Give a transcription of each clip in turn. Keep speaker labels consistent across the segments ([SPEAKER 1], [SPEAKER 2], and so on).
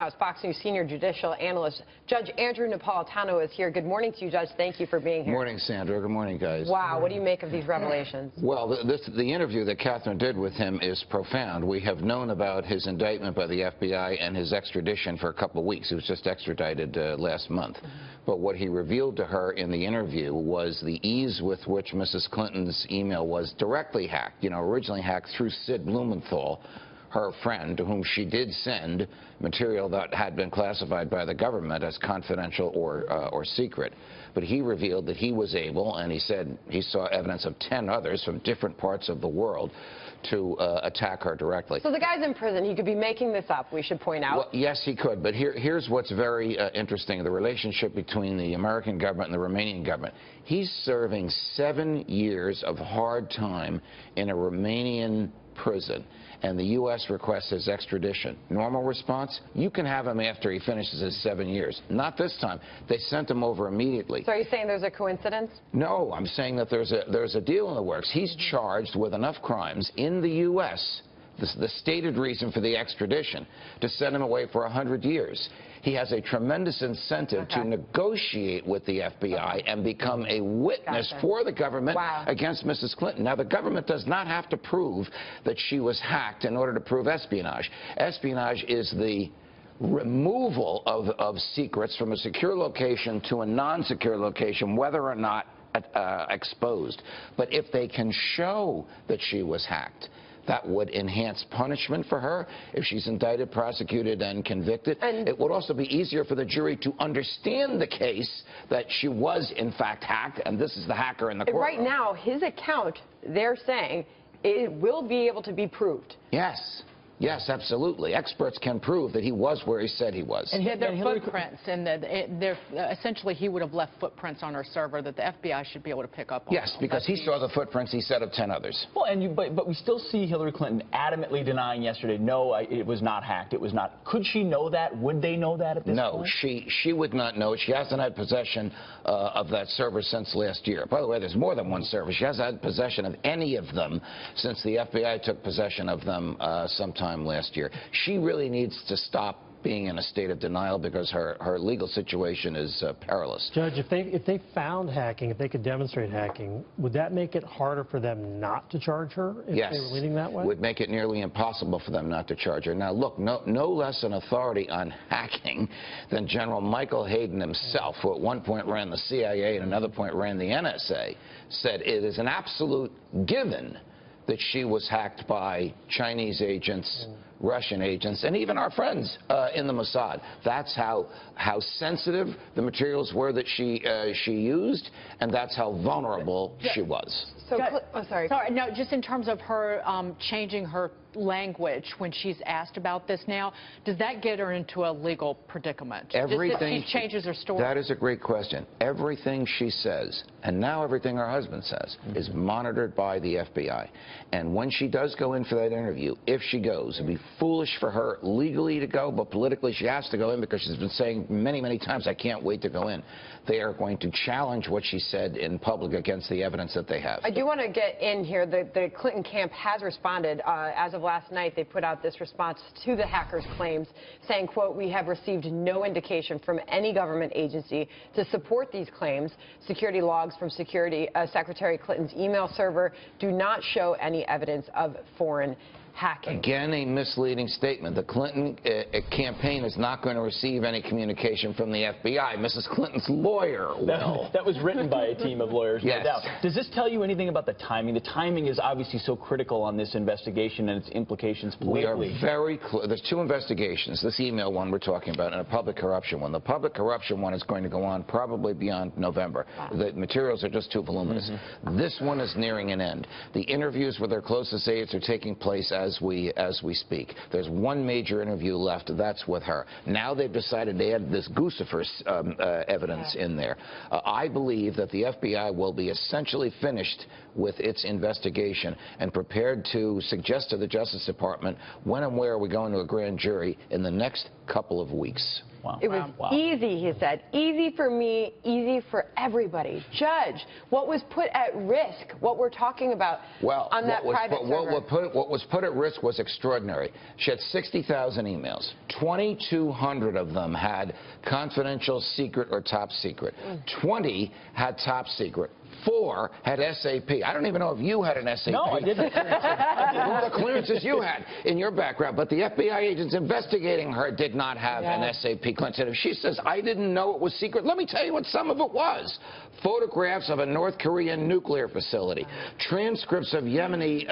[SPEAKER 1] House Fox News senior judicial analyst Judge Andrew Napolitano is here. Good morning to you, Judge. Thank you for being here.
[SPEAKER 2] Good morning, Sandra. Good morning, guys.
[SPEAKER 1] Wow, what do you make of these revelations?
[SPEAKER 2] Well, the interview that Catherine did with him is profound. We have known about his indictment by the FBI and his extradition for a couple of weeks. He was just extradited last month. But what he revealed to her in the interview was the ease with which Mrs. Clinton's email was directly hacked, originally hacked through Sid Blumenthal, her friend, to whom she did send material that had been classified by the government as confidential or secret. But he revealed that he was able, and he said he saw evidence of 10 others from different parts of the world, to attack her directly.
[SPEAKER 1] So the guy's in prison. He could be making this up, we should point out.
[SPEAKER 2] Well, yes, he could. But here's what's very interesting, the relationship between the American government and the Romanian government. He's serving 7 years of hard time in a Romanian prison, and the U.S. requests his extradition. Normal response? You can have him after he finishes his 7 years. Not this time. They sent him over immediately.
[SPEAKER 1] So are you saying there's a coincidence?
[SPEAKER 2] No, I'm saying that there's a deal in the works. He's charged with enough crimes in the U.S., the stated reason for the extradition, to send him away for 100 years. He has a tremendous incentive to negotiate with the FBI and become a witness for the government against Mrs. Clinton. Now, the government does not have to prove that she was hacked in order to prove espionage. Espionage is the removal of secrets from a secure location to a non-secure location, whether or not exposed. But if they can show that she was hacked, that would enhance punishment for her if she's indicted, prosecuted, and convicted. And it would also be easier for the jury to understand the case that she was, in fact, hacked, and this is the hacker in the courtroom.
[SPEAKER 1] Right now, his account, they're saying, it will be able to be proved.
[SPEAKER 2] Yes. Yes, absolutely. Experts can prove that he was where he said he was.
[SPEAKER 3] And their footprints, and essentially he would have left footprints on our server that the FBI should be able to pick up on.
[SPEAKER 2] Yes, because he saw the footprints, he said, of 10 others.
[SPEAKER 4] Well, but we still see Hillary Clinton adamantly denying yesterday, no, it was not hacked, it was not. Could she know that? Would they know that at this point?
[SPEAKER 2] No, she would not know. She hasn't had possession of that server since last year. By the way, there's more than one server. She hasn't had possession of any of them since the FBI took possession of them sometime last year. She really needs to stop being in a state of denial because her legal situation is perilous.
[SPEAKER 5] Judge, if they found hacking, if they could demonstrate hacking, would that make it harder for them not to charge her if they were leaning that way?
[SPEAKER 2] Yes, would make it nearly impossible for them not to charge her. Now, look, no less an authority on hacking than General Michael Hayden himself, who at one point ran the CIA and another point ran the NSA, said it is an absolute given that she was hacked by Chinese agents, Russian agents, and even our friends in the Mossad. That's how sensitive the materials were that she used, and that's how vulnerable she was.
[SPEAKER 1] So, sorry,
[SPEAKER 3] no, just in terms of her changing her language when she's asked about this now, does that get her into a legal predicament?
[SPEAKER 2] Everything
[SPEAKER 3] she changes her story.
[SPEAKER 2] That is a great question. Everything she says, and now everything her husband says, is monitored by the FBI. And when she does go in for that interview, if she goes, it'd be foolish for her legally to go, but politically she has to go in because she's been saying many, many times, I can't wait to go in. They are going to challenge what she said in public against the evidence that they have.
[SPEAKER 1] I do want to get in here. The Clinton camp has responded. As of last night, they put out this response to the hackers' claims, saying, quote, we have received no indication from any government agency to support these claims. Security logs from Secretary Clinton's email server do not show any evidence of foreign hacking.
[SPEAKER 2] Again, a misleading statement. The Clinton campaign is not going to receive any communication from the FBI. Mrs. Clinton's lawyer will.
[SPEAKER 4] That was written by a team of lawyers,
[SPEAKER 2] yes.
[SPEAKER 4] No doubt. Does this tell you anything about the timing? The timing is obviously so critical on this investigation and its implications politically.
[SPEAKER 2] We are very close. There's two investigations, this email one we're talking about and a public corruption one. The public corruption one is going to go on probably beyond November. Wow. The materials are just too voluminous. This one is nearing an end. The interviews with their closest aides are taking place as we speak. There's one major interview left. That's with her. Now they've decided to add this Guccifer evidence in there. I believe that the FBI will be essentially finished with its investigation and prepared to suggest to the Justice Department when and where we go into a grand jury in the next couple of weeks.
[SPEAKER 4] Wow.
[SPEAKER 1] It was
[SPEAKER 4] Wow.
[SPEAKER 1] easy, he said. Easy for me, easy for everybody. Judge, what was put at risk, what we're talking about on that private server?
[SPEAKER 2] What was put at risk was extraordinary. She had 60,000 emails. 2,200 of them had confidential, secret, or top secret. 20 had top secret. 4 had SAP. I don't even know if you had an SAP.
[SPEAKER 4] No, I didn't.
[SPEAKER 2] All the clearances you had in your background, but the FBI agents investigating her did not have an SAP clearance. And if she says, I didn't know it was secret, let me tell you what some of it was. Photographs of a North Korean nuclear facility, transcripts of Yemeni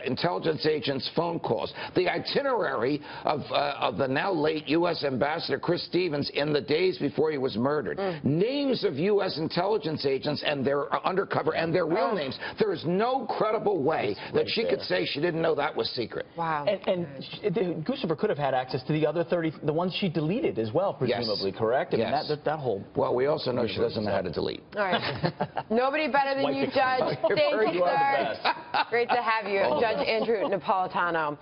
[SPEAKER 2] intelligence agents' phone calls, the itinerary of the now late U.S. Ambassador Chris Stevens in the days before he was murdered, names of U.S. intelligence agents and their undercover and their real names. There is no credible way that she could say she didn't know that was secret.
[SPEAKER 1] Wow.
[SPEAKER 4] And Guccifer could have had access to the other 30, the ones she deleted as well, presumably, correct? I mean, that whole...
[SPEAKER 2] Well, we also know she doesn't know how to delete.
[SPEAKER 1] All right. Nobody better than you, Judge. Thank you, sir. Great to have you, Judge Andrew Napolitano.